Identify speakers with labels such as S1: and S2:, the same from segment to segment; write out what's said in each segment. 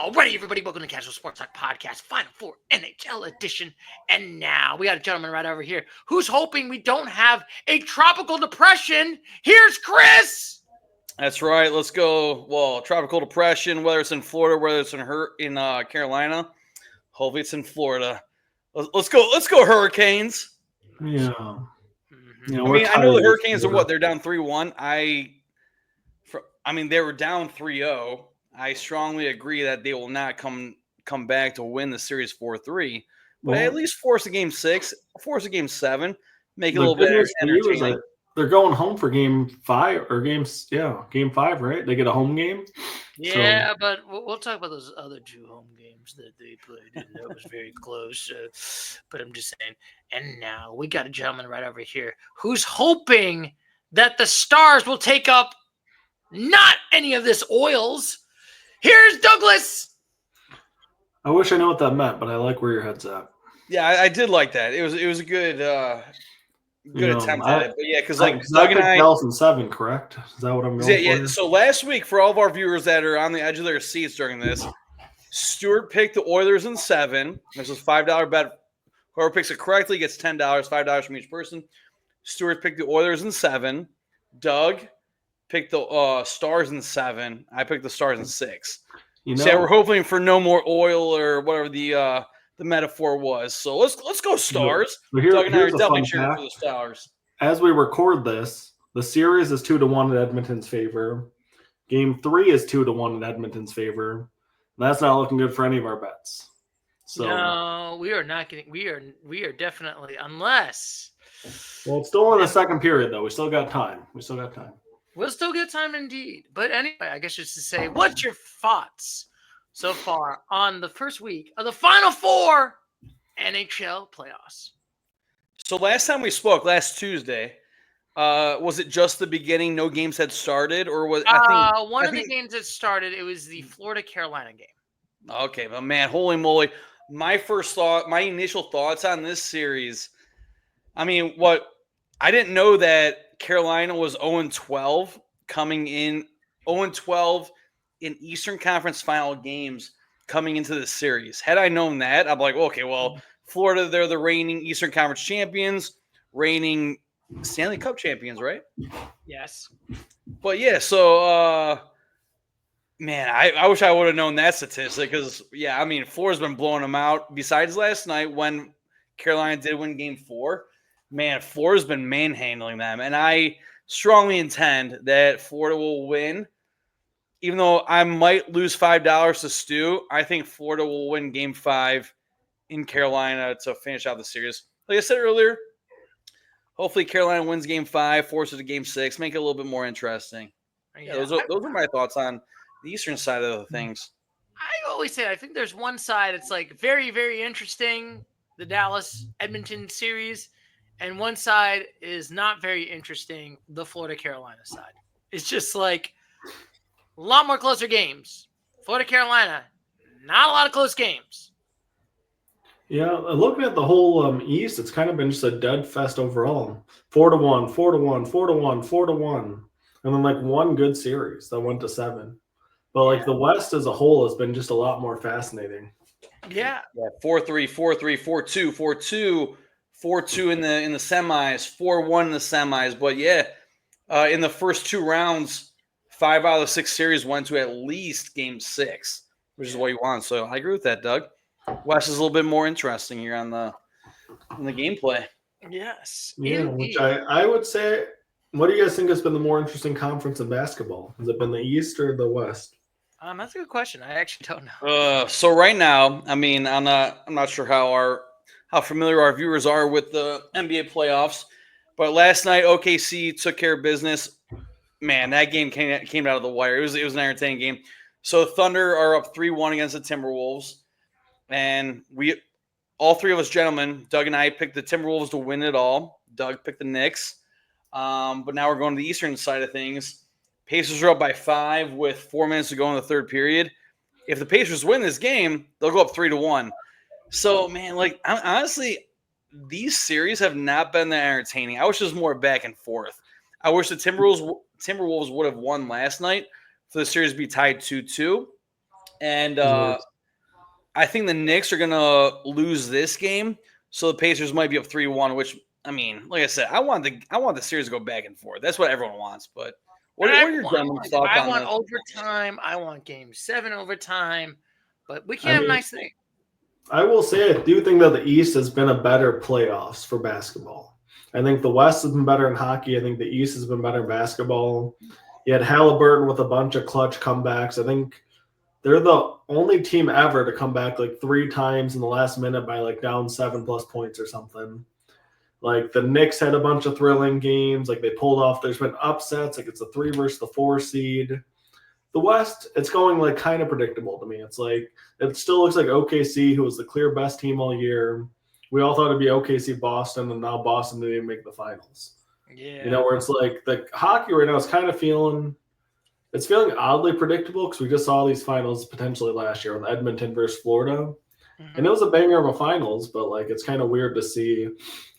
S1: All righty, everybody, welcome to Casual Sports Talk Podcast, Final Four NHL edition. And now we got a gentleman right over here who's hoping we don't have a tropical depression. Here's Chris.
S2: That's right. Let's go. Well, tropical depression, whether it's in Florida, whether it's in Carolina, hopefully it's in Florida. Let's go. Let's go Hurricanes.
S3: Yeah.
S2: I mean, I know the Hurricanes are what? They're down 3-1. I mean, they were down 3-0. I strongly agree that they will not come back to win the series 4-3, but at least force a game 6, force a game 7, make it a little bit entertaining.
S3: They're going home for game 5 or game 5, right? They get a home game.
S1: Yeah, but we'll talk about those other 2 home games that they played, and that was very close. But I'm just saying. And now we got a gentleman right over here who's hoping that the Stars will take up not any of this oils. Here's Douglas.
S3: I wish I knew what that meant, but I like where your head's at.
S2: Yeah, I did like that. It was a good attempt at it. But yeah, because Doug and I
S3: Dallas in 7, correct? Is that what I'm going for?
S2: Yeah. So last week, for all of our viewers that are on the edge of their seats during this, Stuart picked the Oilers in 7. This was $5 bet. Whoever picks it correctly gets $10, $5 from each person. Stuart picked the Oilers in 7. Doug picked the Stars in 7. I picked the Stars in 6. So we're hoping for no more oil or whatever the metaphor was. So let's go Stars. Doug and I are definitely cheering for the Stars.
S3: As we record this, the series is 2-1 in Edmonton's favor. Game 3 is 2-1 in Edmonton's favor. That's not looking good for any of our bets. So
S1: no, we are not getting. We are definitely unless.
S3: Well, it's still in the second period though. We still got time.
S1: We'll still get time indeed. But anyway, I guess just to say, what's your thoughts so far on the first week of the Final Four NHL playoffs?
S2: So last time we spoke, last Tuesday, was it just the beginning? No games had started, or was
S1: one of the games that started? It was the Florida-Carolina game.
S2: Okay, but man, holy moly! My initial thoughts on this series. I mean, I didn't know that Carolina was 0-12 coming in, 0-12 in Eastern Conference final games coming into the series. Had I known that, I'm like, okay, well, Florida, they're the reigning Eastern Conference champions, reigning Stanley Cup champions, right?
S1: Yes.
S2: But yeah, so man, I wish I would have known that statistic because, yeah, I mean, Florida's been blowing them out. Besides last night when Carolina did win Game 4, man, Florida's been manhandling them. And I strongly intend that Florida will win. Even though I might lose $5 to Stu, I think Florida will win Game 5 in Carolina to finish out the series. Like I said earlier, hopefully Carolina wins Game 5, forces a Game 6, make it a little bit more interesting. Yeah, those are my thoughts on the Eastern side of the things.
S1: I always say I think there's one side it's like very, very interesting, the Dallas-Edmonton series, and one side is not very interesting, the Florida-Carolina side. It's just like a lot more closer games. Florida-Carolina, not a lot of close games.
S3: Yeah, looking at the whole East, it's kind of been just a dead fest overall. 4-1, 4-1, 4-1, 4-1. And then like one good series that went to 7. But like the West as a whole has been just a lot more fascinating.
S1: Yeah.
S2: 4-3, 4-3, 4-2, 4-2, 4-2 in the semis, 4-1 in the semis. But yeah, in the first 2 rounds, 5 out of the 6 series went to at least Game 6, which is what you want. So I agree with that, Doug. West is a little bit more interesting here on the gameplay.
S1: Yes.
S3: Yeah, which I would say, what do you guys think has been the more interesting conference in basketball? Has it been the East or the West?
S1: That's a good question. I actually don't know.
S2: So right now, I mean, I'm not sure how familiar our viewers are with the NBA playoffs, but last night OKC took care of business. Man, that game came out of the wire. It was an entertaining game. So Thunder are up 3-1 against the Timberwolves, and all 3 of us gentlemen, Doug and I, picked the Timberwolves to win it all. Doug picked the Knicks. But now we're going to the Eastern side of things. Pacers are up by 5 with 4 minutes to go in the third period. If the Pacers win this game, they'll go up 3-1. So, man, like, honestly, these series have not been that entertaining. I wish there was more back and forth. I wish the Timberwolves would have won last night for the series to be tied 2-2. And I think the Knicks are going to lose this game, so the Pacers might be up 3-1, which, I mean, like I said, I want the series to go back and forth. That's what everyone wants. But what are your gentlemen's thoughts on
S1: want
S2: this?
S1: overtime. I want Game 7 overtime. But we can't have nice things.
S3: I will say I do think that the East has been a better playoffs for basketball. I think the West has been better in hockey. I think the East has been better in basketball. You had Halliburton with a bunch of clutch comebacks. I think they're the only team ever to come back like 3 times in the last minute by like down 7+ points or something. Like the Knicks had a bunch of thrilling games. Like they pulled off. There's been upsets. Like it's a 3 versus the 4 seed. The West, it's going like kind of predictable to me. It's like it still looks like OKC, who was the clear best team all year. We all thought it'd be OKC Boston, and now Boston didn't even make the finals.
S1: Yeah.
S3: You know, where it's like the hockey right now is kind of feeling oddly predictable because we just saw these finals potentially last year with Edmonton versus Florida. Mm-hmm. And it was a banger of a finals, but like it's kind of weird to see.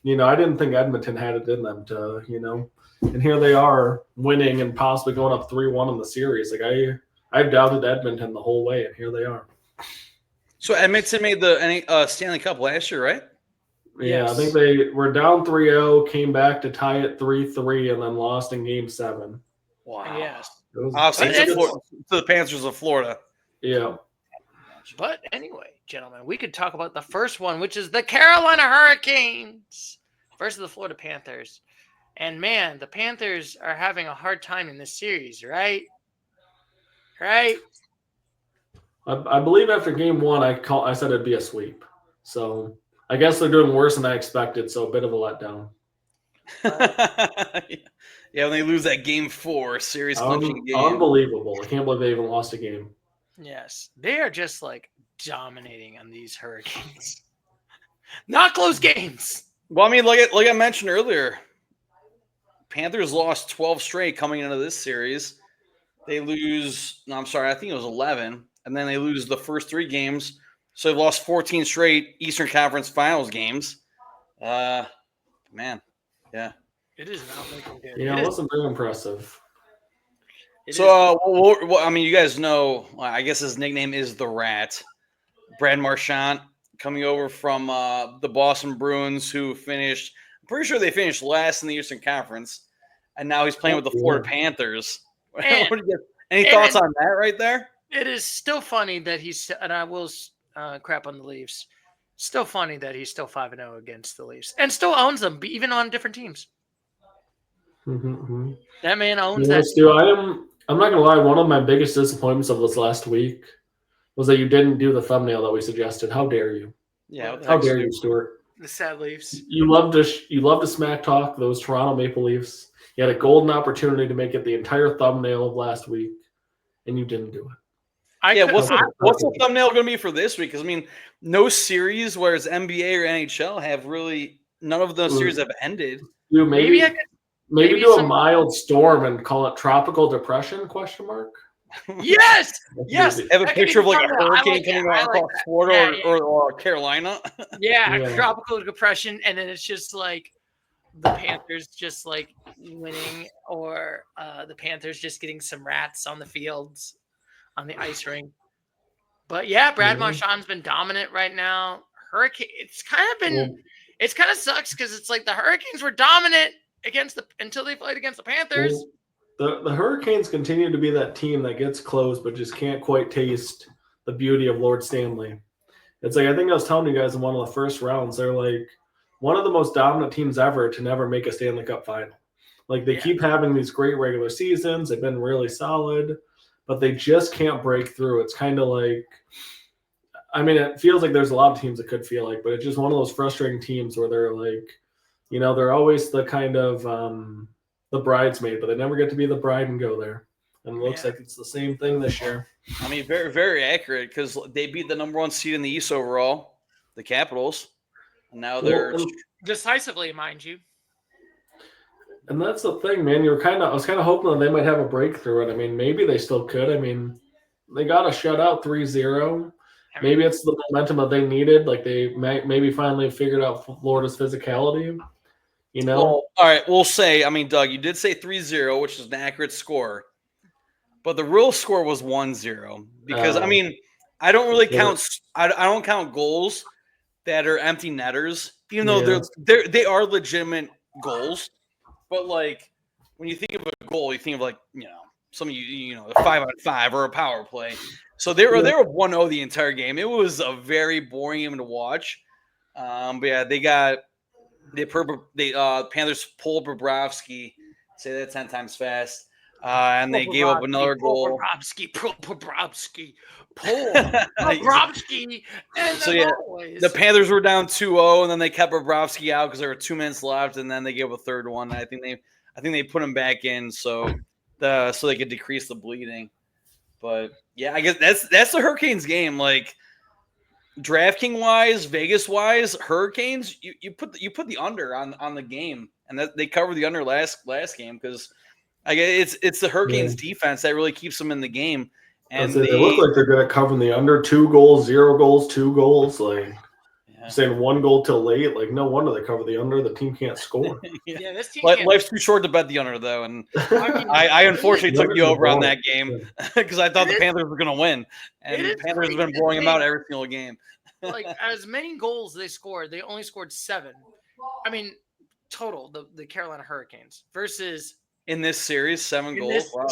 S3: You know, I didn't think Edmonton had it in them to, you know, and here they are winning and possibly going up 3-1 in the series. Like I've doubted Edmonton the whole way, and here they are.
S2: So Edmonton made the Stanley Cup last year, right?
S3: Yeah,
S1: Yes.
S3: I think they were down 3-0, came back to tie it 3-3, and then lost in Game 7.
S2: Wow.
S1: Yes.
S2: To the Panthers of Florida.
S3: Yeah.
S1: But anyway, gentlemen, we could talk about the first one, which is the Carolina Hurricanes versus the Florida Panthers. And man, the Panthers are having a hard time in this series, right? Right?
S3: I believe after Game 1, I said it'd be a sweep. So I guess they're doing worse than I expected, so a bit of a letdown.
S2: Yeah, when they lose that Game 4 series clinching game.
S3: Unbelievable. I can't believe they even lost a game.
S1: Yes. They are just like dominating on these Hurricanes. Not close games.
S2: Well, I mean, like I mentioned earlier, Panthers lost 12 straight coming into this series. They lose, I think it was 11, and then they lose the first 3 games. So they've lost 14 straight Eastern Conference Finals games. Man, yeah.
S1: It is not looking good.
S3: Yeah, it wasn't very impressive.
S2: So, I mean, you guys know, I guess his nickname is The Rat. Brad Marchand coming over from the Boston Bruins, who finished, I'm pretty sure they finished last in the Eastern Conference, and now he's playing with the Florida Panthers. Any thoughts on that right there?
S1: It is still funny that and I will crap on the Leafs. Still funny that he's still 5-0 against the Leafs and still owns them, even on different teams.
S3: Mm-hmm.
S1: That man owns that.
S3: Stu, I'm not gonna lie. One of my biggest disappointments of this last week was that you didn't do the thumbnail that we suggested. How dare you?
S2: Yeah,
S3: how dare you, Stuart?
S1: The sad Leafs.
S3: You love to smack talk those Toronto Maple Leafs. You had a golden opportunity to make it the entire thumbnail of last week, and you didn't do it.
S2: What's the thumbnail going to be for this week? Because I mean, no series, whereas NBA or NHL have really none of those series have ended.
S3: Dude, maybe do a mild storm and call it tropical depression ?
S1: Yes. Yes.
S2: Have a picture of like a hurricane coming across Florida or Carolina.
S1: Yeah, tropical depression, and then it's just like the Panthers just like winning, or the Panthers just getting some rats on the fields, on the ice rink. But yeah, Brad Marchand's been dominant right now. Hurricane, it kind of sucks because it's like the Hurricanes were dominant until they played against the Panthers.
S3: The Hurricanes continue to be that team that gets close but just can't quite taste the beauty of Lord Stanley. It's like, I think I was telling you guys in one of the first rounds, they're like one of the most dominant teams ever to never make a Stanley Cup final. Like they keep having these great regular seasons. They've been really solid, but they just can't break through. It's kind of like, I mean, it feels like there's a lot of teams that could feel like, but it's just one of those frustrating teams where they're like, you know, they're always the kind of the bridesmaid, but they never get to be the bride and go there. And it looks like it's the same thing this year.
S2: I mean, very, very accurate because they beat the number 1 seed in the East overall, the Capitals. And now they're
S1: decisively, mind you.
S3: And that's the thing, man. I was kind of hoping that they might have a breakthrough. And I mean, maybe they still could. I mean, they got a shutout 3-0. Maybe it's the momentum that they needed. Like they maybe finally figured out Florida's physicality. You know?
S2: Well, all right, we'll say, I mean, Doug, you did say 3-0, which is an accurate score. But the real score was 1-0. Because, I mean, I don't really count. I don't count goals that are empty netters, even though they are legitimate goals. But like when you think of a goal, you think of like some of a 5-on-5 or a power play. So they were 1-0 the entire game. It was a very boring game to watch. But yeah, Panthers pulled Bobrovsky. Say that 10 times fast. And they gave up another goal.
S1: Bobrovsky, and
S2: so the Panthers were down 2-0, and then they kept Bobrovsky out because there were 2 minutes left, and then they gave a third one. I think they put him back in so they could decrease the bleeding. But yeah, I guess that's the Hurricanes game. Like DraftKings wise, Vegas wise, Hurricanes, you put the under on the game, and that they covered the under last game because. I guess it's the Hurricanes defense that really keeps them in the game, and
S3: they look like they're good at covering the under. 2 goals, 0 goals, 2 goals. Like saying 1 goal till late. Like no wonder they cover the under. The team can't score.
S1: This team
S2: life's too short to bet the under though, and I unfortunately took you over on that game because I thought the Panthers were going to win, and the Panthers have been blowing them out every single game.
S1: Like as many goals they scored, they only scored 7. I mean, total the Carolina Hurricanes versus.
S2: In this series, 7 goals. Wow.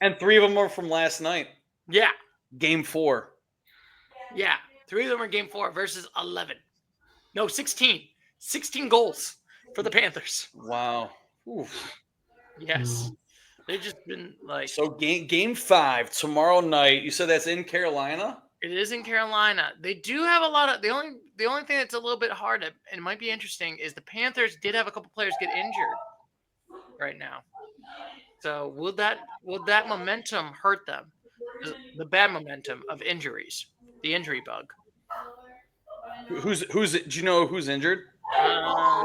S2: And 3 of them were from last night.
S1: Yeah.
S2: Game 4.
S1: Yeah. 3 of them were game 4 versus 11. No, 16. 16 goals for the Panthers.
S2: Wow. Oof.
S1: Yes. They've just been like.
S2: So game 5 tomorrow night. You said that's in Carolina?
S1: It is in Carolina. They do have a lot of the only thing that's a little bit hard and it might be interesting is the Panthers did have a couple players get injured right now. So will that momentum hurt them? The bad momentum of injuries, the injury bug.
S2: Who's do you know who's injured? I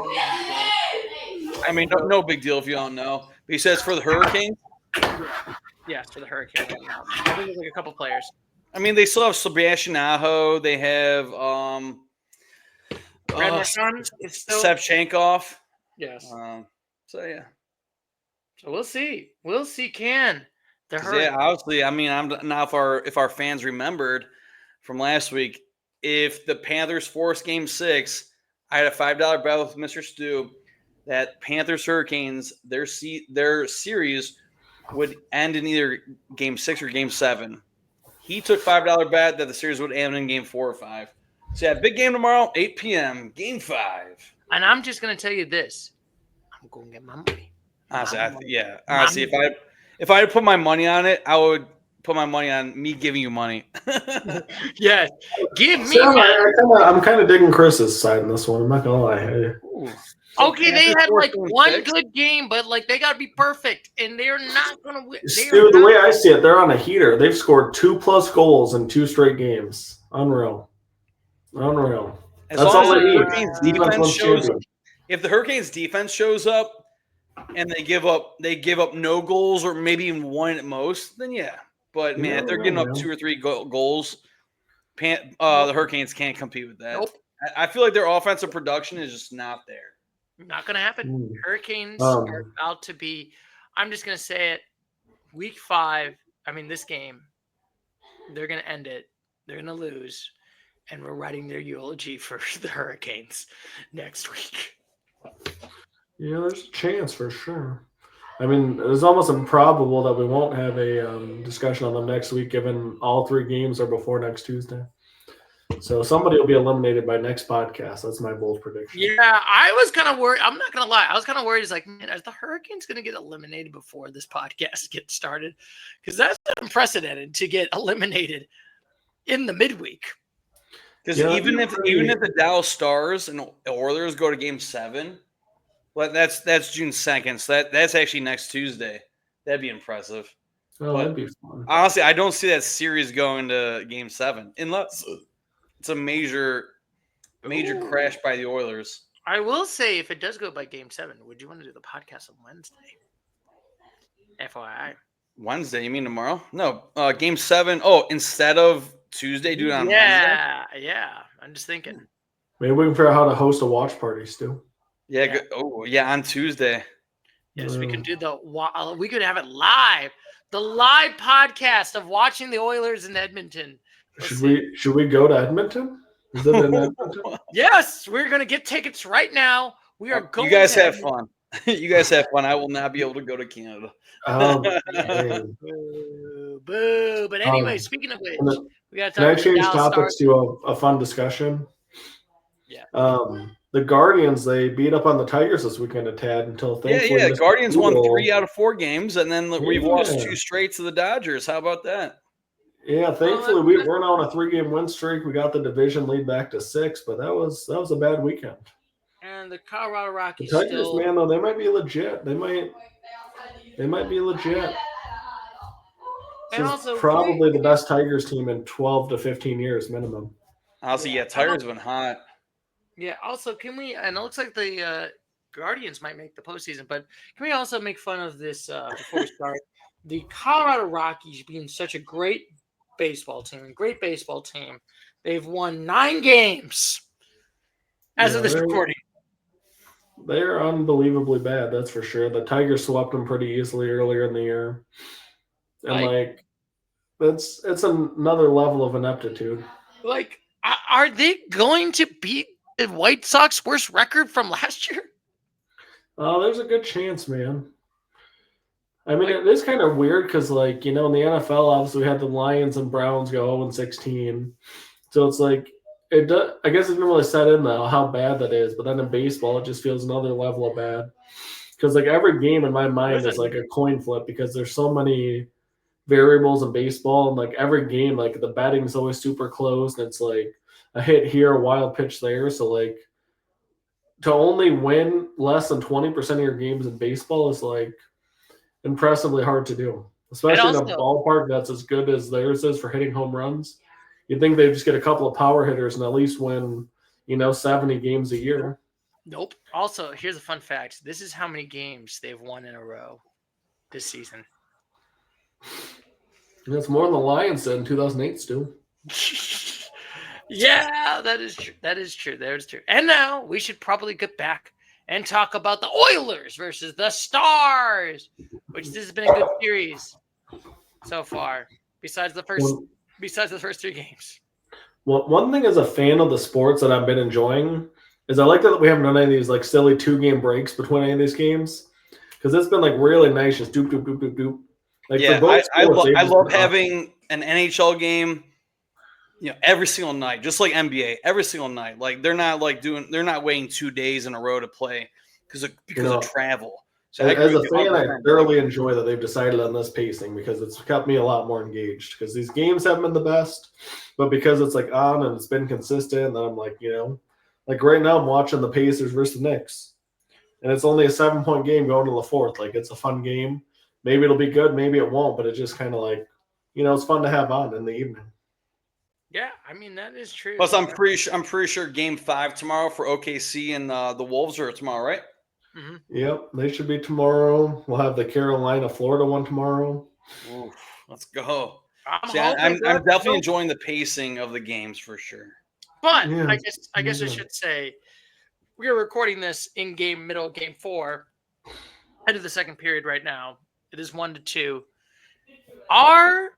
S2: mean, no big deal if you don't know. But he says for the Hurricanes.
S1: Yes, for the Hurricanes. I think there's like a couple players.
S2: I mean, they still have Sebastian Aho. They have Sevchenkov.
S1: Yes.
S2: So yeah.
S1: So we'll see. We'll see.
S2: Obviously. I mean, I'm now if our fans remembered from last week, if the Panthers forced Game 6, I had a $5 bet with Mr. Stu that Panthers Hurricanes their series would end in either Game 6 or Game 7. He took $5 bet that the series would end in Game 4 or 5. So yeah, big game tomorrow, 8 p.m. Game 5.
S1: And I'm just gonna tell you this: I'm going to get my money.
S2: Honestly, Honestly, if I had put my money on it, I would put my money on me giving you money.
S1: Yes, give me.
S3: I'm kind of digging Chris's side in this one. I'm not gonna lie.
S1: Okay, they had like one good game, but like they gotta be perfect, and they're not gonna win.
S3: Dude, the way I see it, they're on a heater. They've scored 2+ goals in 2 straight games. Unreal.
S2: That's all they need. If the Hurricanes defense shows up and they give up no goals or maybe even 1 at most, then yeah. But man, if they're giving up 2 or 3 goals, the Hurricanes can't compete with that.
S1: Nope.
S2: I feel like their offensive production is just not there.
S1: Not gonna happen. Hurricanes are about to be. I'm just gonna say it. Week 5. I mean, this game. They're gonna end it. They're gonna lose, and we're writing their eulogy for the Hurricanes next week.
S3: Yeah, there's a chance for sure. I mean, it's almost improbable that we won't have a discussion on them next week, given all 3 games are before next Tuesday. So somebody will be eliminated by next podcast. That's my bold prediction.
S1: Yeah, I was kind of worried. I'm not going to lie. I was kind of worried. It's like, man, are the Hurricanes going to get eliminated before this podcast gets started? Because that's unprecedented to get eliminated in the midweek.
S2: Because even if the Dallas Stars and Oilers go to Game 7, well, that's June 2nd. So that's actually next Tuesday. That'd be impressive.
S3: Oh, that'd be fun.
S2: Honestly, I don't see that series going to Game 7 unless it's a major crash by the Oilers.
S1: I will say, if it does go by Game 7, would you want to do the podcast on Wednesday? FYI.
S2: Wednesday? You mean tomorrow? No, Game 7. Oh, instead of Tuesday, do it on Wednesday?
S1: Yeah. I'm just thinking.
S3: Maybe we can figure out how to host a watch party, Stu.
S2: Yeah. Oh, yeah, on Tuesday.
S1: Yes, we can do we could have it live. The live podcast of watching the Oilers in Edmonton.
S3: Should we go to Edmonton? Is it in Edmonton?
S1: Yes, we're gonna get tickets right now. We are going.
S2: You guys have fun. You guys have fun. I will not be able to go to Canada.
S1: Boo. But anyway, speaking of which, we got to
S3: Can I
S1: talk
S3: change
S1: about
S3: topics to a fun discussion?
S1: Yeah.
S3: The Guardians, they beat up on the Tigers this weekend a tad until thankfully.
S2: Yeah. Guardians won 3 out of 4 games, and then we've lost 2 straight to the Dodgers. How about that?
S3: Yeah, thankfully we're now on a 3-game win streak. We got the division lead back to 6, but that was a bad weekend.
S1: And the Colorado Rockies,
S3: the Tigers, man, though, they might be legit. They might be legit.
S1: And also,
S3: probably the best Tigers team in 12 to 15 years minimum.
S2: Honestly, Tigers have been hot.
S1: Yeah. Also, can we? And it looks like the Guardians might make the postseason, but can we also make fun of this before we start? The Colorado Rockies being such a great baseball team, they've won 9 games as of this recording.
S3: They're unbelievably bad, that's for sure. The Tigers swept them pretty easily earlier in the year, and it's another level of ineptitude.
S1: Are they going to beat the White Sox worst record from last year?
S3: There's a good chance, man. I mean, it is kind of weird because, in the NFL, obviously, we had the Lions and Browns go 0-16. So it's I guess it didn't really set in how bad that is. But then in baseball, it just feels another level of bad. Because, every game in my mind is a coin flip because there's so many variables in baseball. And, every game, the betting is always super close. And it's a hit here, a wild pitch there. So, to only win less than 20% of your games in baseball is, impressively hard to do, especially in a ballpark that's as good as theirs is for hitting home runs. You'd think they'd just get a couple of power hitters and at least win, 70 games a year.
S1: Nope. Also, here's a fun fact. This is how many games they've won in a row this season.
S3: That's more than the Lions did in 2008, Stu.
S1: Yeah, that is true. That is true. And now we should probably get back and talk about the Oilers versus the Stars, which this has been a good series so far, besides the first 3 games.
S3: Well, one thing as a fan of the sports that I've been enjoying is I like that we haven't done any of these silly 2-game breaks between any of these games, because it's been really nice, just doop doop doop doop doop.
S2: I love having an NHL game, every single night, just like NBA, every single night. They're not waiting 2 days in a row to play because of travel. So
S3: as a fan, I thoroughly enjoy that they've decided on this pacing because it's kept me a lot more engaged. Because these games haven't been the best, but because it's on and it's been consistent, then I'm right now I'm watching the Pacers versus the Knicks, and it's only a 7-point game going to the 4th. It's a fun game. Maybe it'll be good, maybe it won't, but it's just kind of it's fun to have on in the evening.
S1: Yeah, I mean that is true.
S2: Plus, I'm pretty sure Game 5 tomorrow for OKC and the Wolves are tomorrow, right?
S1: Mm-hmm.
S3: Yep, they should be tomorrow. We'll have the Carolina-Florida one tomorrow.
S2: Ooh, let's go. I'm definitely enjoying the pacing of the games for sure.
S1: But yeah, I guess I should say we are recording this middle of Game 4, end of the second period right now. It is 1-2. Are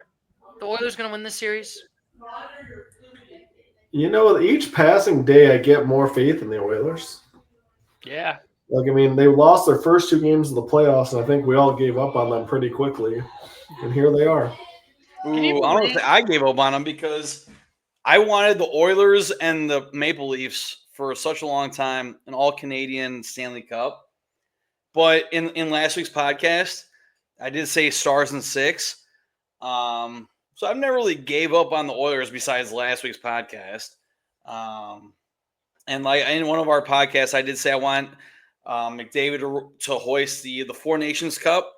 S1: the Oilers going to win this series?
S3: Each passing day, I get more faith in the Oilers.
S1: Yeah.
S3: They lost their first 2 games in the playoffs, and I think we all gave up on them pretty quickly. And here they are.
S2: Ooh, I don't think I gave up on them because I wanted the Oilers and the Maple Leafs for such a long time, an all-Canadian Stanley Cup. But in last week's podcast, I did say Stars in 6. So I've never really gave up on the Oilers besides last week's podcast. And in one of our podcasts, I did say I want McDavid to hoist the Four Nations Cup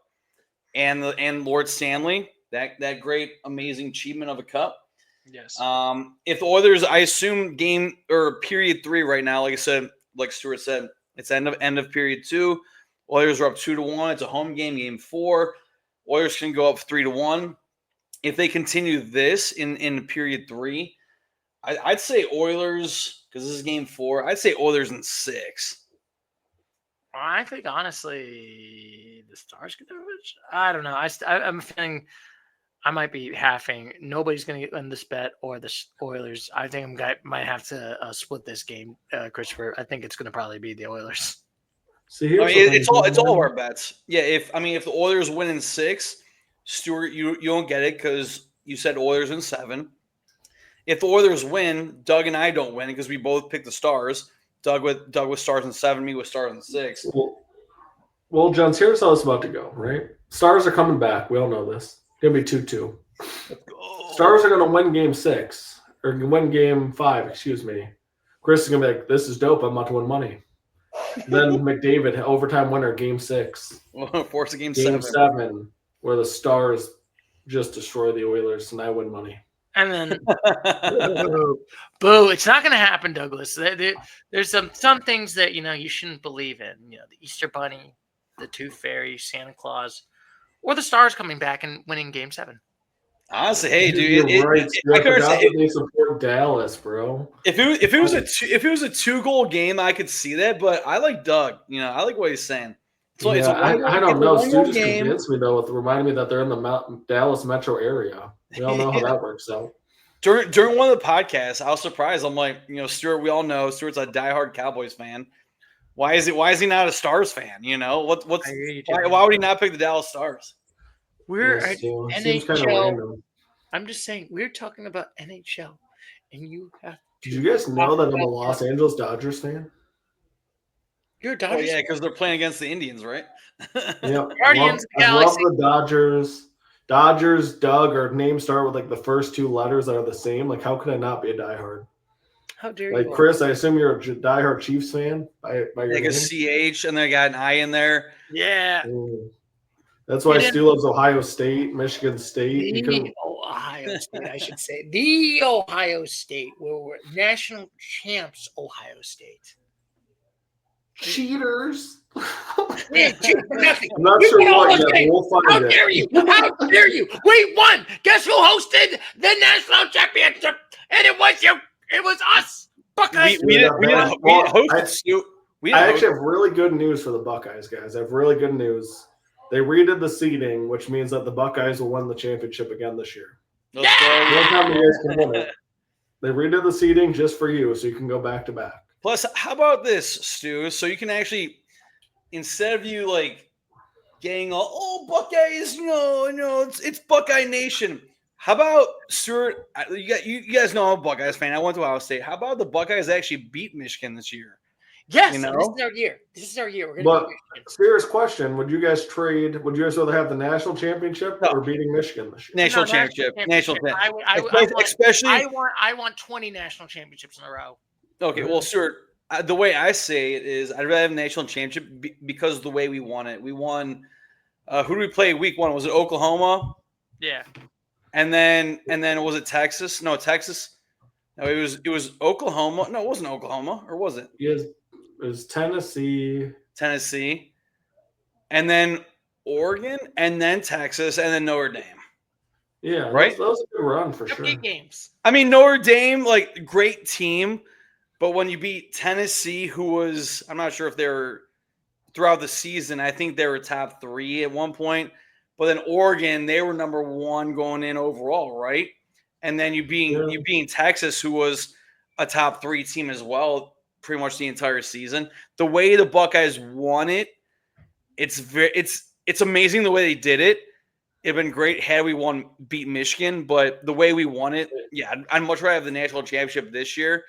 S2: and Lord Stanley, that great, amazing achievement of a cup.
S1: Yes.
S2: If the Oilers, I assume period 3 right now, like I said, like Stuart said, it's end of period 2. Oilers are up 2-1. It's a home game, Game 4. Oilers can go up 3-1. If they continue this in period 3, I'd say Oilers, because this is Game 4. I'd say Oilers in 6.
S1: I think honestly, the Stars could do it. I don't know. I'm feeling I might be halving. Nobody's going to win this bet or the Oilers. I think might have to split this game, Christopher. I think it's going to probably be the Oilers.
S3: See,
S2: I
S3: here's
S2: mean,
S3: the thing,
S2: it's all of
S3: man.
S2: our bets. Yeah, if the Oilers win in 6, Stuart, you don't get it because you said Oilers in 7. If the Oilers win, Doug and I don't win because we both picked the Stars. Doug with Stars in 7, me with Stars in 6.
S3: Well, John, here's how it's about to go, right? Stars are coming back. We all know this. It's going to be 2-2. Stars are going to win game 6, or win game 5, excuse me. Chris is going to be like, this is dope. I'm about to win money. Then McDavid, overtime winner, game 6.
S2: Force a game
S3: 7.
S2: 7.
S3: Where the Stars just destroy the Oilers, and I win money.
S1: And then, boo! It's not going to happen, Douglas. There's some things that you shouldn't believe in. The Easter Bunny, the Tooth Fairy, Santa Claus, or the Stars coming back and winning Game 7.
S2: Honestly, hey, dude,
S3: You're right.
S2: I forgot
S3: that they support Dallas, bro.
S2: If it was a 2-goal game, I could see that. But I like Doug. I like what he's saying. So
S3: I don't know. Stu just convinced me though. With reminding me that they're in the Dallas metro area. We all know how that works out.
S2: During one of the podcasts, I was surprised. I'm like, Stuart. We all know Stuart's a diehard Cowboys fan. Why is he not a Stars fan? Why would he not pick the Dallas Stars?
S1: We're NHL. I'm just saying we're talking about NHL, and you have.
S3: Did you guys know that I'm a Los Angeles Dodgers fan?
S1: You're a Dodgers.
S2: Oh yeah, because they're playing against the Indians, right?
S3: Yeah,
S1: Guardians.
S3: I love the Dodgers. Dodgers, Doug, our names start with like the first 2 letters that are the same. Like, how could I not be a diehard?
S1: How dare you?
S3: Like, Chris, I assume you're a diehard Chiefs fan by your
S2: like
S3: name?
S2: a CH, and they got an I in there.
S1: Yeah.
S3: That's why Stu loves Ohio State, Michigan State.
S1: Ohio State, I should say. The Ohio State, where we're national champs, Ohio State.
S3: Cheaters.
S1: Yeah, cheat for nothing.
S3: I'm not sure what yet. We'll find
S1: How dare you? How dare you? We won. Guess who hosted the national championship? And it was you. It was us. Buckeyes.
S2: We
S3: actually have really good news for the Buckeyes, guys. I have really good news. They redid the seeding, which means that the Buckeyes will win the championship again this year.
S2: One time
S3: you guys can win it. They redid the seeding just for you, so you can go back to back.
S2: Plus, how about this, Stu? So you can actually, instead of you like getting all Buckeyes, it's Buckeye Nation. How about Stuart? You guys know I'm a Buckeyes fan. I went to Ohio State. How about the Buckeyes actually beat Michigan this year?
S1: Yes, this is our year. This is our year. We're going to beat Michigan.
S3: Serious question: would you guys trade? Would you guys rather have the national championship or beating Michigan this year?
S2: National championship. National
S1: championship. I want 20 national championships in a row.
S2: Okay, well, Stuart, the way I say it is, I'd rather have a national championship because of the way we won it. We won. Who did we play week 1? Was it Oklahoma?
S1: Yeah.
S2: And then was it Texas? No, Texas. No, it was Oklahoma. No, it wasn't Oklahoma, or was it?
S3: Yes, it was Tennessee.
S2: And then Oregon, and then Texas, and then Notre Dame.
S3: Yeah,
S2: right.
S3: That was a good run for sure.
S1: Games.
S2: I mean, Notre Dame, like, great team, but when you beat Tennessee, who was, I'm not sure if they were throughout the season, I think they were top 3 at one point. But then Oregon, they were number 1 going in overall, right? And then you being Texas, who was a top 3 team as well, pretty much the entire season. The way the Buckeyes won it, it's amazing the way they did it. It'd been great had we beat Michigan, but the way we won it, yeah, I'd much rather have the national championship this year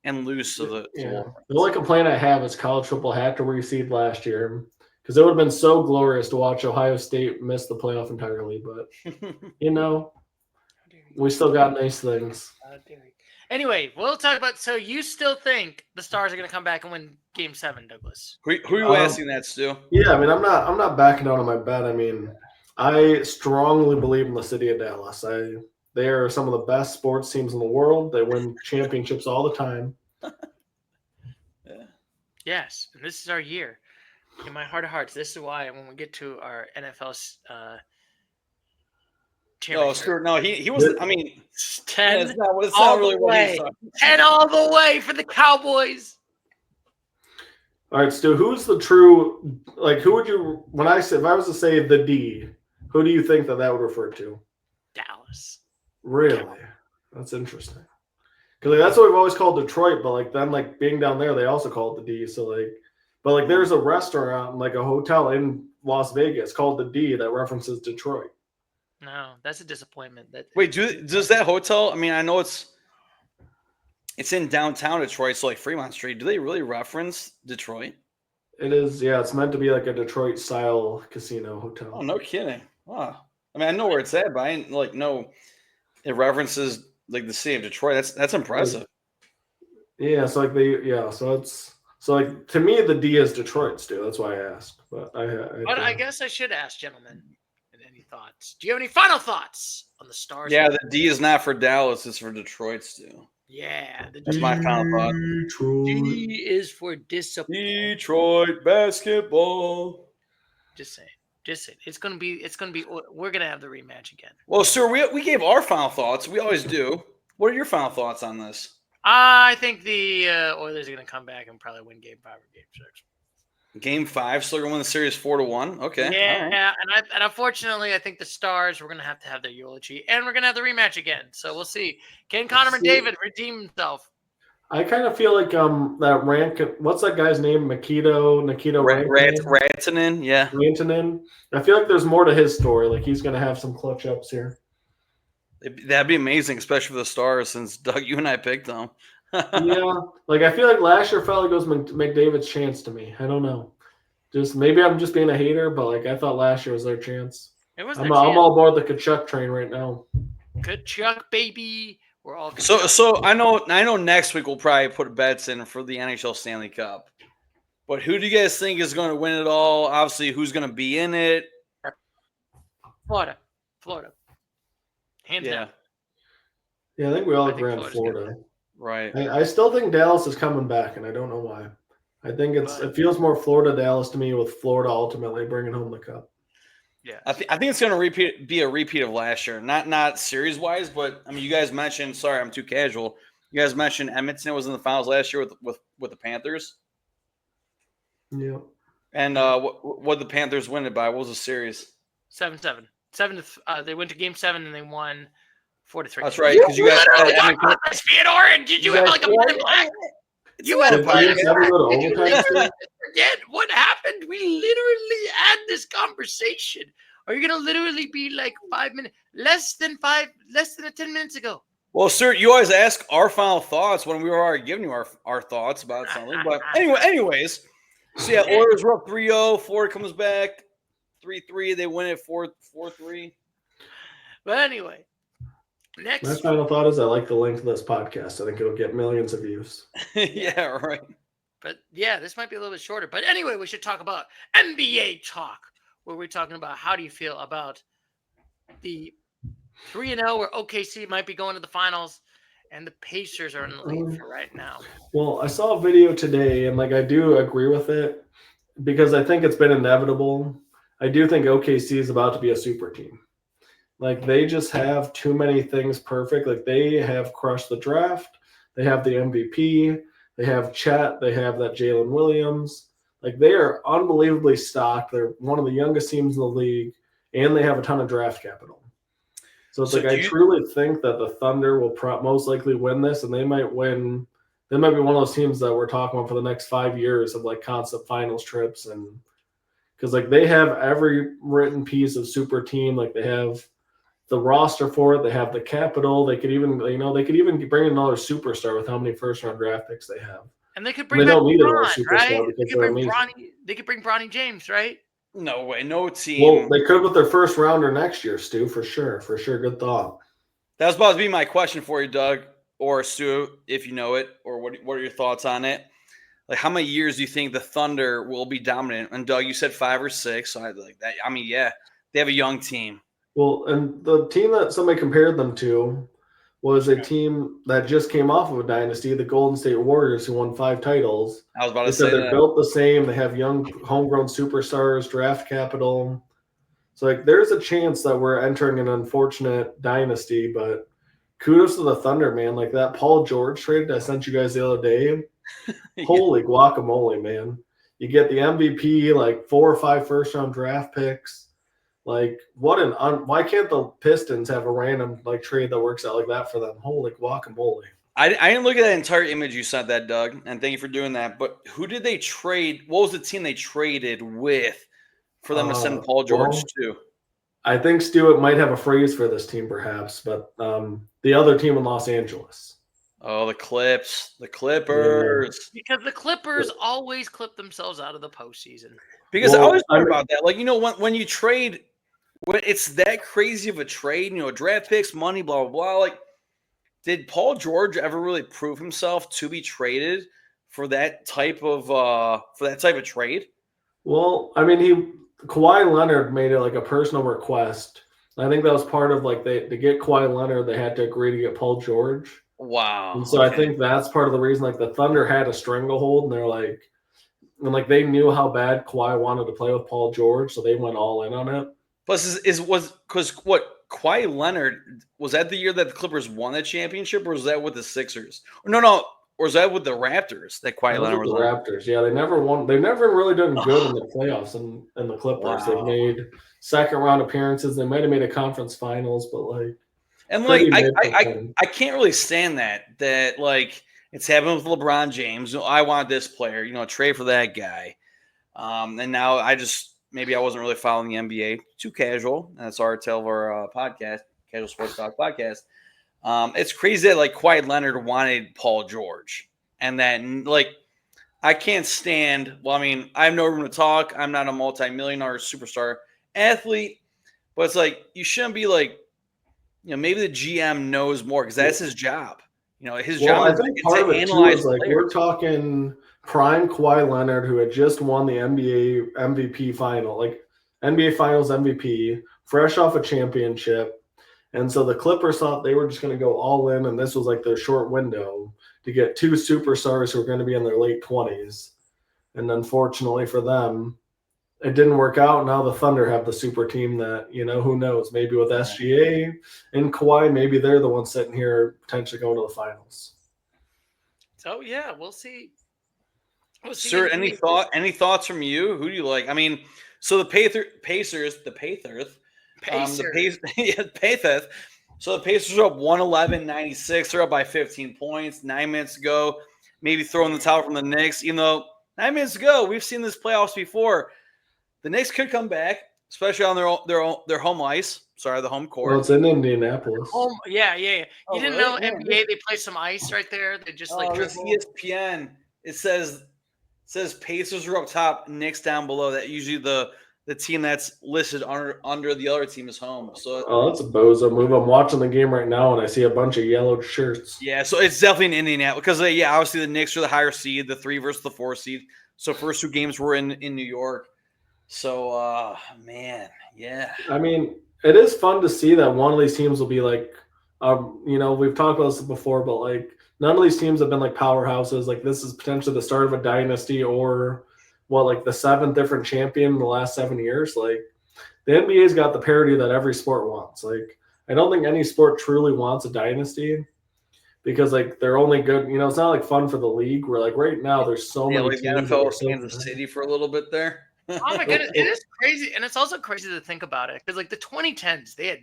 S2: and lose to the.
S3: The only complaint I have is college football had to reseed last year. Because it would have been so glorious to watch Ohio State miss the playoff entirely. But, we still got nice things.
S1: Anyway, we'll talk about – so you still think the Stars are going to come back and win Game 7, Douglas?
S2: Who are you asking that, Stu?
S3: Yeah, I mean, I'm not backing down on my bet. I mean, I strongly believe in the city of Dallas. They are some of the best sports teams in the world. They win championships all the time.
S2: Yeah.
S1: Yes, and this is our year. In my heart of hearts, this is why when we get to our NFL championship.
S2: Stuart, no, he was. I mean,
S1: 10
S2: it's not really what he's talking.
S1: 10 all the way for the Cowboys.
S3: All right, Stu, who's the true, like, who would you, if I was to say the D, who do you think that would refer to?
S1: Dallas.
S3: Really? That's interesting. Because that's what we've always called Detroit, but like then like being down there, they also call it the D. So like, but like there's a restaurant, like a hotel in Las Vegas called the D that references Detroit.
S1: No, that's a disappointment.
S2: Wait, does that hotel? I mean, I know it's in downtown Detroit, so like Fremont Street. Do they really reference Detroit?
S3: It is, yeah. It's meant to be like a Detroit style casino hotel.
S2: Oh, no kidding! Wow. I mean, I know where it's at, but I didn't like know it references like the city of Detroit. That's impressive.
S3: Yeah, so like so like to me the D is Detroit, Stu. That's why I asked. But
S1: I guess I should ask, gentlemen, any thoughts? Do you have any final thoughts on the Stars?
S2: Yeah, the D is not for Dallas; it's for Detroit, Stu.
S1: Yeah,
S2: that's my final thought.
S1: D is for disappointment.
S2: Detroit basketball.
S1: Just saying. It's gonna be. We're gonna have the rematch again.
S2: Well, sir, we gave our final thoughts. We always do. What are your final thoughts on this?
S1: I think the Oilers are gonna come back and probably win Game 5 or Game 6.
S2: Game 5, so they're gonna win the series 4-1. Okay.
S1: Yeah, and unfortunately, I think the Stars we're gonna have their eulogy, and we're gonna have the rematch again. So we'll see. Can Connor McDavid redeem himself?
S3: I kind of feel like that what's that guy's name? Nikita
S2: Rantanen, yeah.
S3: Rantanen. I feel like there's more to his story. Like he's gonna have some clutch ups here.
S2: That'd be amazing, especially for the Stars, since Doug, you and I picked them.
S3: Yeah, like I feel like last year felt like it was McDavid's chance to me. I don't know. Just maybe I'm just being a hater, but like I thought last year was their chance. I'm all aboard the Kachuk train right now.
S1: Kachuk, baby. We're all
S2: so I know next week we'll probably put bets in for the NHL Stanley Cup. But who do you guys think is going to win it all? Obviously, who's going to be in it?
S1: Florida. Hands down.
S3: Yeah, I think we all agree on Florida.
S2: Right.
S3: I still think Dallas is coming back, and I don't know why. I think it feels more Florida Dallas to me, with Florida ultimately bringing home the cup.
S2: Yeah, I think it's going to be a repeat of last year, not series wise, but I mean, you guys mentioned. Sorry, I'm too casual. You guys mentioned Edmonton was in the finals last year with the Panthers.
S3: Yeah.
S2: And what the Panthers win it by? What was the series?
S1: 7-7. They went to Game 7 and they won 4-3.
S2: That's right. Because you guys
S1: Theodore, did you have like a pen and black? You had a pen and black. Forget what happened. We literally had this conversation. Are you gonna literally be like 5 minutes, less than 10 minutes ago?
S2: Well, sir, you always ask our final thoughts when we were already giving you our thoughts about something. But anyways, so yeah, Oilers were up 3-0. Florida comes back 3-3. They win it 4-3.
S1: But anyway, next.
S3: My final thought is I like the length of this podcast. I think it'll get millions of views.
S2: Yeah, right.
S1: But yeah, this might be a little bit shorter. But anyway, we should talk about NBA talk, where we're talking about how do you feel about the 3-0 where OKC might be going to the finals and the Pacers are in the lead for right now.
S3: Well, I saw a video today, and like I do agree with it because I think it's been inevitable. I do think OKC is about to be a super team. Like they just have too many things perfect. Like they have crushed the draft. They have the MVP. They have Chet. They have that Jalen Williams. Like they are unbelievably stocked. They're one of the youngest teams in the league, and they have a ton of draft capital. So it's I truly think that the Thunder will most likely win this, and they might win. They might be one of those teams that we're talking about for the next 5 years of like constant finals trips, and because like they have every written piece of super team. Like they have the roster for it. They have the capital. They could even bring in another superstar with how many first round draft picks they have.
S1: And they could bring back LeBron, right? They could bring Bronny James, right?
S2: No way, no team.
S3: Well, they could with their first rounder next year, Stu, for sure. Good thought.
S2: That was about to be my question for you, Doug, or Stu, if you know it, or what are your thoughts on it? Like, how many years do you think the Thunder will be dominant? And Doug, you said 5 or 6, so I like that. I mean, yeah, they have a young team.
S3: Well, and the team that somebody compared them to was a team that just came off of a dynasty, the Golden State Warriors, who won 5 titles.
S2: I was about to say
S3: that. They're built the same. They have young homegrown superstars, draft capital. So, like, there's a chance that we're entering an unfortunate dynasty, but kudos to the Thunder, man. Like, that Paul George trade I sent you guys the other day, holy guacamole, man. You get the MVP, like 4 or 5 first-round draft picks. Like, why can't the Pistons have a random like trade that works out like that for them? Holy guacamole.
S2: I didn't look at that entire image you sent that, Doug, and thank you for doing that. But who did they trade? What was the team they traded with for them to send Paul George to?
S3: I think Stewart might have a phrase for this team, perhaps, but the other team in Los Angeles.
S2: Oh, the Clippers.
S1: Yeah. Because the Clippers always clip themselves out of the postseason.
S2: Because I always thought about that. Like, when you trade, when it's that crazy of a trade, draft picks, money, blah, blah, blah. Like, did Paul George ever really prove himself to be traded for that type of trade?
S3: Well, I mean, Kawhi Leonard made it like a personal request. I think that was part of like to get Kawhi Leonard, they had to agree to get Paul George.
S2: Wow.
S3: And so I think that's part of the reason like the Thunder had a stranglehold, and they're like, they knew how bad Kawhi wanted to play with Paul George, so they went all in on it.
S2: Plus, Kawhi Leonard, was that the year that the Clippers won the championship, or was that with the Sixers? No. Or was that with the Raptors that Kawhi Leonard was
S3: on? The Raptors, yeah. They never won. They've never really done good in the playoffs and the Clippers. Wow. They've made second-round appearances. They might have made a conference finals, but like –
S2: and like I can't really stand that like it's happened with LeBron James. I want this player, trade for that guy. And now maybe I wasn't really following the NBA too casual. And that's our tale of our podcast, Casual Sports Talk podcast. It's crazy that like Kawhi Leonard wanted Paul George, and then like I can't stand. Well, I mean, I have no room to talk. I'm not a multi-millionaire superstar athlete, but it's like you shouldn't be like. Maybe the GM knows more because that's his job. His job is to analyze
S3: like we're talking prime Kawhi Leonard, who had just won the NBA MVP final, like NBA Finals MVP, fresh off a championship. And so the Clippers thought they were just going to go all in, and this was like their short window to get 2 superstars who are going to be in their late 20s. And unfortunately for them, it didn't work out. Now the Thunder have the super team that, who knows, maybe with SGA and Kawhi, maybe they're the ones sitting here potentially going to the finals.
S1: So, yeah, we'll see.
S2: Sir, any thoughts from you? Who do you like? I mean, so the Pacers. So the Pacers are up 111-96. They're up by 15 points, 9 minutes to go. Maybe throwing the towel from the Knicks, even though 9 minutes ago, we've seen this playoffs before. The Knicks could come back, especially on their home ice. Sorry, the home court.
S3: Well, it's in Indianapolis.
S1: Yeah. You didn't know NBA they play some ice right there? They just
S2: this ESPN. It says Pacers are up top, Knicks down below. That usually the team that's listed under the other team is home. So
S3: that's a bozo move. I'm watching the game right now and I see a bunch of yellow shirts.
S2: Yeah, so it's definitely in Indianapolis because obviously the Knicks are the higher seed, the 3 versus the 4 seed. So first 2 games were in New York. So, man, yeah. I
S3: mean, it is fun to see that one of these teams will be like, we've talked about this before, but like none of these teams have been like powerhouses. Like this is potentially the start of a dynasty or like the 7th different champion in the last 7 years. Like the NBA's got the parity that every sport wants. Like I don't think any sport truly wants a dynasty because like they're only good. It's not like fun for the league. Where like right now there's so many
S2: teams. NFL Kansas City for a little bit there.
S1: Oh my goodness, it is crazy, and it's also crazy to think about it because like the 2010s, there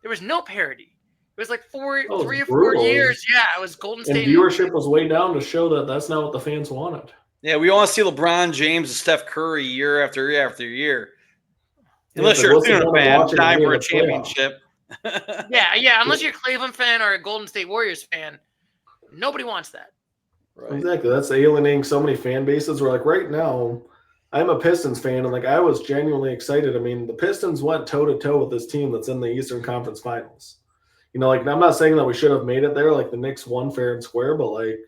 S1: was no parity. It was like 3 or 4 years. Yeah, it was Golden State.
S3: And viewership was way down to show that that's not what the fans wanted.
S2: Yeah, we want to see LeBron James and Steph Curry year after year after year. Unless you're a Cleveland fan, dying for a championship.
S1: Yeah. Unless you're a Cleveland fan or a Golden State Warriors fan, nobody wants that.
S3: Right. Exactly. That's alienating so many fan bases. Where like right now, I'm a Pistons fan, and like I was genuinely excited. I mean, the Pistons went toe-to-toe with this team that's in the Eastern Conference Finals. Like I'm not saying that we should have made it there, like the Knicks won fair and square, but like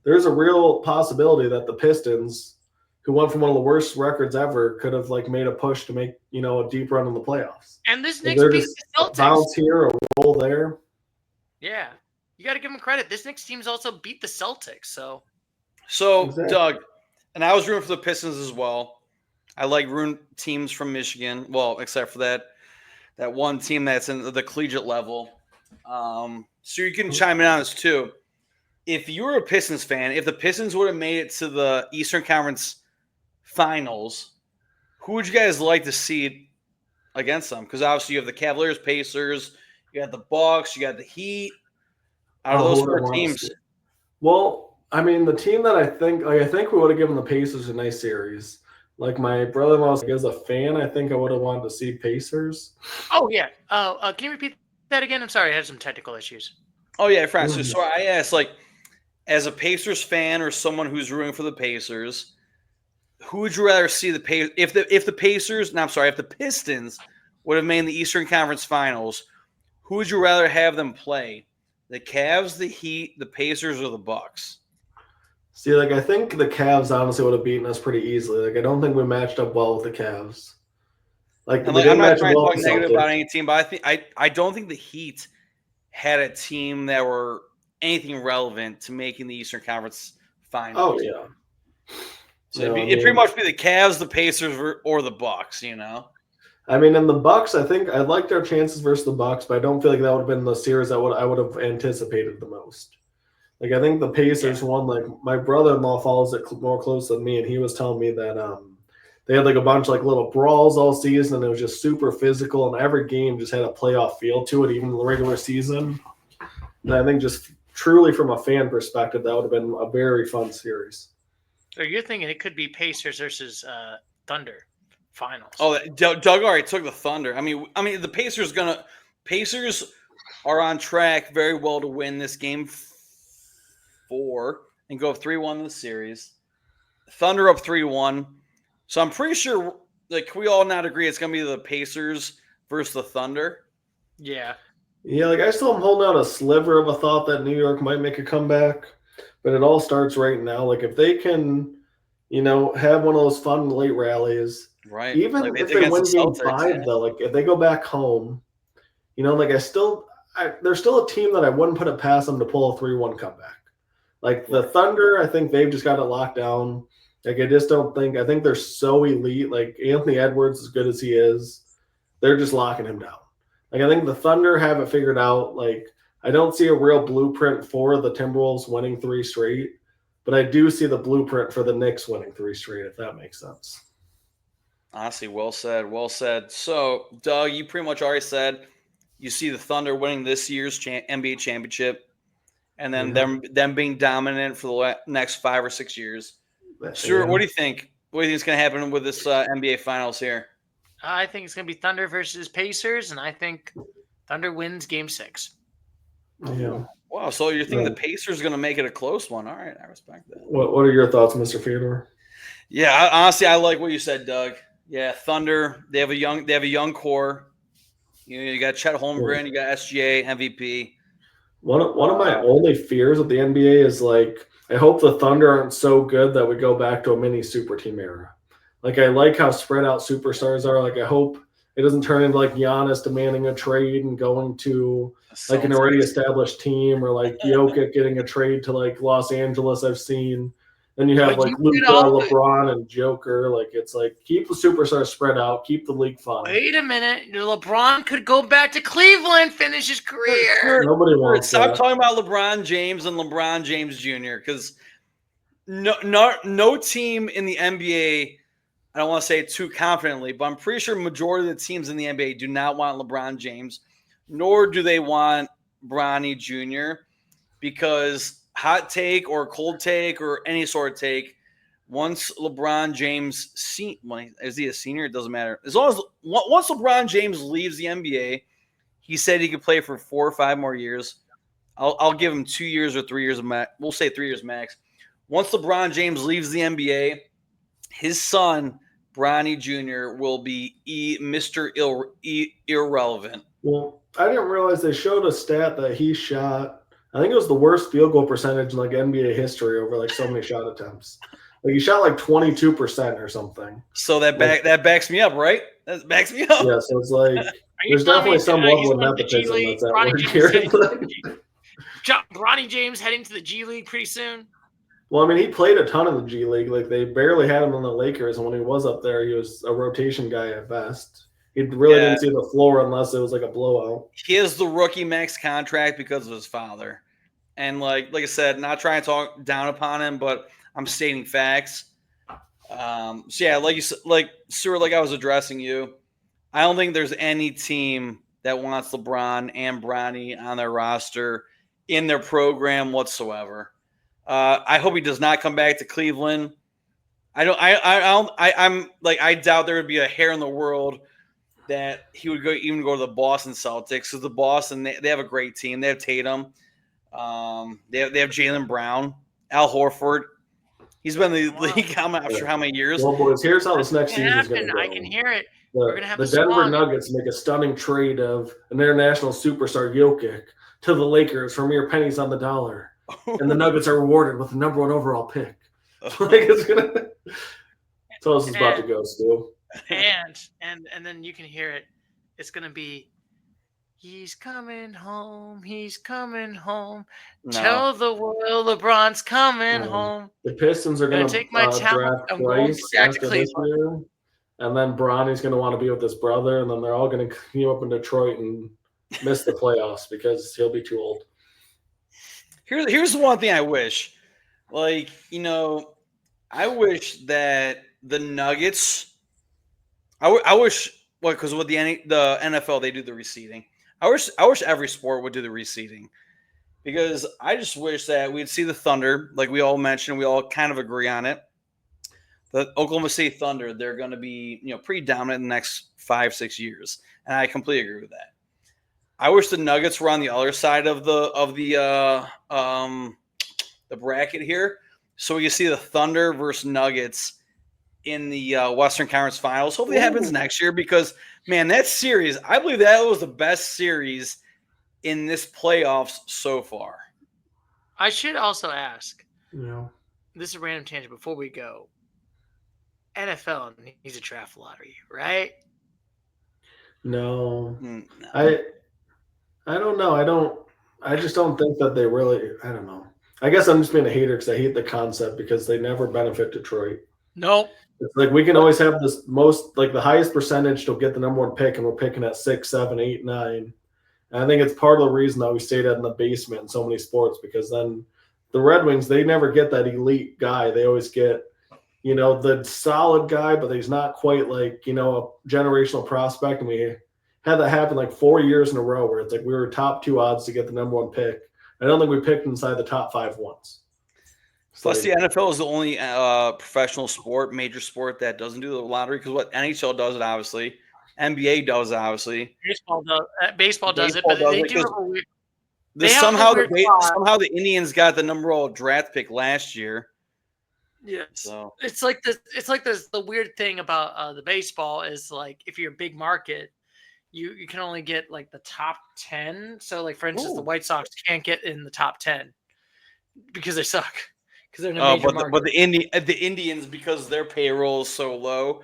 S3: there's a real possibility that the Pistons, who went from one of the worst records ever, could have like made a push to make, a deep run in the playoffs.
S1: And this Knicks beat the Celtics.
S3: Bounce here, a roll there.
S1: Yeah. You got to give them credit. This Knicks team's also beat the Celtics, so
S2: exactly. Doug, and I was rooting for the Pistons as well. I like rooting teams from Michigan. Well, except for that one team that's in the collegiate level. So you can chime in on this too. If you were a Pistons fan, if the Pistons would have made it to the Eastern Conference finals, who would you guys like to see against them? Because obviously you have the Cavaliers, Pacers, you got the Bucks, you got the Heat. Out of those
S3: who would I
S2: four
S3: want to
S2: teams,
S3: see? Well, I mean, the team that I think we would have given the Pacers a nice series. Like my brother-in-law, as a fan, I think I would have wanted to see Pacers.
S1: Oh yeah. Can you repeat that again? I'm sorry, I had some technical issues.
S2: oh yeah, Francis. So I asked, like, as a Pacers fan or someone who's rooting for the Pacers, who would you rather see if the Pistons would have made the Eastern Conference Finals, who would you rather have them play? The Cavs, the Heat, the Pacers, or the Bucks?
S3: See, like, I think the Cavs honestly would have beaten us pretty easily. Like, I don't think we matched up well with the Cavs. Like,
S2: I'm
S3: we didn't
S2: not
S3: match
S2: trying to
S3: well
S2: talk
S3: with the
S2: negative about
S3: Celtics.
S2: any team, but I don't think the Heat had a team that were anything relevant to making the Eastern Conference Finals.
S3: Oh yeah.
S2: So it'd pretty much be the Cavs, the Pacers, or the Bucks. You know.
S3: I mean, in the Bucks, I think I liked our chances versus the Bucks, but I don't feel like that would have been the series I would have anticipated the most. Like, I think the Pacers won. Like, my brother-in-law follows it more close than me, and he was telling me that they had like a bunch of like little brawls all season, and it was just super physical, and every game just had a playoff feel to it, even the regular season. And I think just truly from a fan perspective, that would have been a very fun series.
S1: So you're thinking it could be Pacers versus Thunder finals?
S2: Oh, Doug already took the Thunder. I mean, the Pacers are on track very well to win this game 4 and go 3-1 in the series. Thunder up 3-1. So I'm pretty sure, like, can we all not agree it's going to be the Pacers versus the Thunder?
S1: Yeah.
S3: Yeah, like, I still am holding out a sliver of a thought that New York might make a comeback, but it all starts right now. Like, if they can, have one of those fun late rallies,
S2: right?
S3: Even
S2: like
S3: if they win game 5, though, like, if they go back home, like, there's still a team that I wouldn't put it past them to pull a 3-1 comeback. Like, the Thunder, I think they've just got it locked down. Like, I think they're so elite. Like, Anthony Edwards, as good as he is, they're just locking him down. Like, I think the Thunder have it figured out. Like, I don't see a real blueprint for the Timberwolves winning 3 straight, but I do see the blueprint for the Knicks winning 3 straight, if that makes sense.
S2: Honestly, well said. Well said. So, Doug, you pretty much already said you see the Thunder winning this year's NBA championship, and then them being dominant for the next 5 or 6 years. Stuart, what do you think? What do you think is going to happen with this NBA Finals here?
S1: I think it's going to be Thunder versus Pacers, and I think Thunder wins Game 6.
S3: Yeah.
S2: Wow. So you think the Pacers are going to make it a close one? All right, I respect that.
S3: What are your thoughts, Mr. Theodore?
S2: Yeah, honestly, I like what you said, Doug. Yeah, Thunder. They have a young core. You got Chet Holmgren, you got SGA, MVP.
S3: One of my only fears with the NBA is, like, I hope the Thunder aren't so good that we go back to a mini super team era. Like, I like how spread out superstars are. Like, I hope it doesn't turn into like Giannis demanding a trade and going to like an already established team, or like Jokic getting a trade to like Los Angeles. I've seen. Then you have like Luka, LeBron, and Joker. Like, it's like, keep the superstars spread out, keep the league fun.
S1: Wait a minute, LeBron could go back to Cleveland, finish his career.
S3: Nobody wants
S2: Stop talking about LeBron James and LeBron James Jr. because no team in the NBA. I don't want to say it too confidently, but I'm pretty sure majority of the teams in the NBA do not want LeBron James, nor do they want Bronny Jr. because hot take or cold take or any sort of take, once LeBron James is he a senior? It doesn't matter. As long as once LeBron James leaves the NBA, he said he could play for 4 or 5 more years. I'll give him 2 years or 3 years max. We'll say 3 years max. Once LeBron James leaves the NBA, his son, Bronny Jr., will be Mr. Irrelevant.
S3: Well, I didn't realize they showed a stat that he shot, I think it was the worst field goal percentage in like NBA history over like so many shot attempts. Like, he shot like 22% or something.
S2: So that backs me up, right? That backs me up.
S3: Yeah, so it's like there's definitely some level of nepotism that's at work here.
S1: Bronny James heading to the G League pretty soon.
S3: Well, I mean, he played a ton in the G League. Like, they barely had him on the Lakers, and when he was up there, he was a rotation guy at best. He really didn't see the floor unless it was like a blowout.
S2: He has the rookie max contract because of his father. And like I said, not trying to talk down upon him, but I'm stating facts. So yeah, like Stuart, like I was addressing you, I don't think there's any team that wants LeBron and Bronny on their roster in their program whatsoever. I hope he does not come back to Cleveland. I don't. I'm like I doubt there would be a hair in the world that he would even go to the Boston Celtics because the Boston they have a great team. They have Tatum. They have Jaylen Brown, Al Horford. He's been in the league. I'm not sure how many years.
S3: Well, boys, here's how this next season is going to go.
S1: I can hear it. We're gonna have
S3: the
S1: the
S3: Denver
S1: song.
S3: Nuggets make a stunning trade of an international superstar Jokic to the Lakers for mere pennies on the dollar, and the Nuggets are rewarded with the number 1 overall pick. Like it's gonna. That's how this is about to go, Stu.
S1: And then you can hear it. It's gonna be. He's coming home. He's coming home.
S2: No.
S1: Tell the world LeBron's coming home.
S3: The Pistons are going to
S1: take my talent.
S3: draft
S1: I'm going
S3: Bryce
S1: back to
S3: after this year, and then Bronny's going to want to be with his brother, and then they're all going to team up in Detroit and miss the playoffs because he'll be too old.
S2: Here's the one thing I wish. Like, I wish that the Nuggets I wish because with the NFL they do the reseeding. I wish every sport would do the reseeding because I just wish that we'd see the Thunder, like we all mentioned, we all kind of agree on it. The Oklahoma City Thunder, they're going to be pretty dominant in the next 5-6 years, and I completely agree with that. I wish the Nuggets were on the other side of the bracket here, so we can see the Thunder versus Nuggets in the Western Conference Finals. Hopefully it happens next year because, man, that series, I believe that was the best series in this playoffs so far.
S1: I should also ask,
S3: Yeah.
S1: This is a random tangent before we go. NFL needs a draft lottery, right?
S3: No.
S2: No.
S3: I don't know. I just don't think that they really, I don't know. I guess I'm just being a hater because I hate the concept because they never benefit Detroit.
S1: Nope.
S3: It's like we can always have this the highest percentage to get the number 1 pick, and we're picking at 6, 7, 8, 9. And I think it's part of the reason that we stayed in the basement in so many sports because then the Red Wings, they never get that elite guy. They always get, the solid guy, but he's not quite like, a generational prospect. And we had that happen like 4 years in a row where it's like we were top 2 odds to get the number 1 pick. I don't think we picked inside the top 5 once.
S2: Plus, the NFL is the only professional sport, major sport that doesn't do the lottery because what NHL does it, obviously. NBA does it, obviously.
S1: Baseball does it, but they do have a weird.
S2: Somehow the Indians got the number 1 draft pick last year.
S1: Yeah,
S2: so
S1: it's like the weird thing about the baseball is like if you're a big market, you can only get like the top 10. So like for instance, the White Sox can't get in the top 10 because they suck. Because they're in a major market.
S2: But the Indians, because their payroll is so low,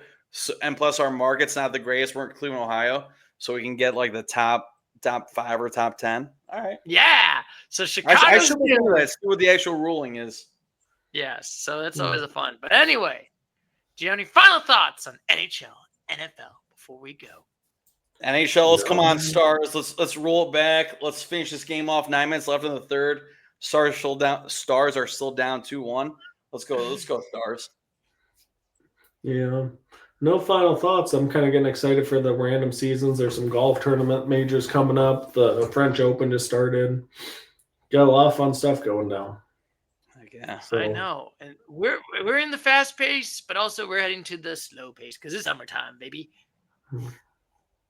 S2: and plus our market's not the greatest. We're in Cleveland, Ohio, so we can get like the top 5 or top 10. All right.
S1: Yeah. So Chicago.
S2: I should look into that. See what the actual ruling is.
S1: Yes. So that's always a fun. But anyway, do you have any final thoughts on NHL, NFL before we go?
S2: NHL, let's come on, Stars. Let's roll it back. Let's finish this game off. 9 minutes left in the third. Stars are still down 2-1. Let's go, Stars.
S3: Yeah. No final thoughts. I'm kind of getting excited for the random seasons. There's some golf tournament majors coming up. The French Open just started. Got a lot of fun stuff going down.
S2: Yeah,
S1: I know. And we're in the fast pace, but also we're heading to the slow pace because it's summertime, baby.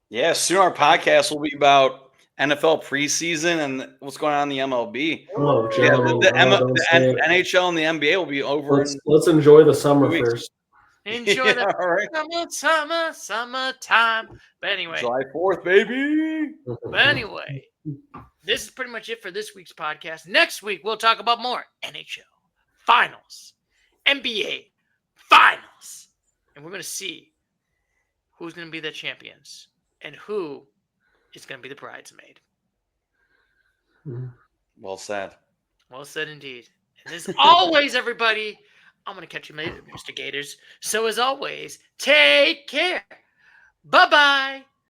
S2: Yeah, soon our podcast will be about NFL preseason and what's going on in the MLB.
S3: Oh,
S2: yeah, the NHL and the NBA will be over.
S3: Let's enjoy the summer first.
S1: Enjoy the summertime. But anyway,
S2: July 4th, baby.
S1: But anyway, this is pretty much it for this week's podcast. Next week we'll talk about more NHL Finals, NBA Finals, and we're going to see who's going to be the champions and who is going to be the bridesmaid.
S2: Well said.
S1: Well said indeed. And as always, everybody, I'm going to catch you later, Mr. Gators. So as always, take care. Bye-bye.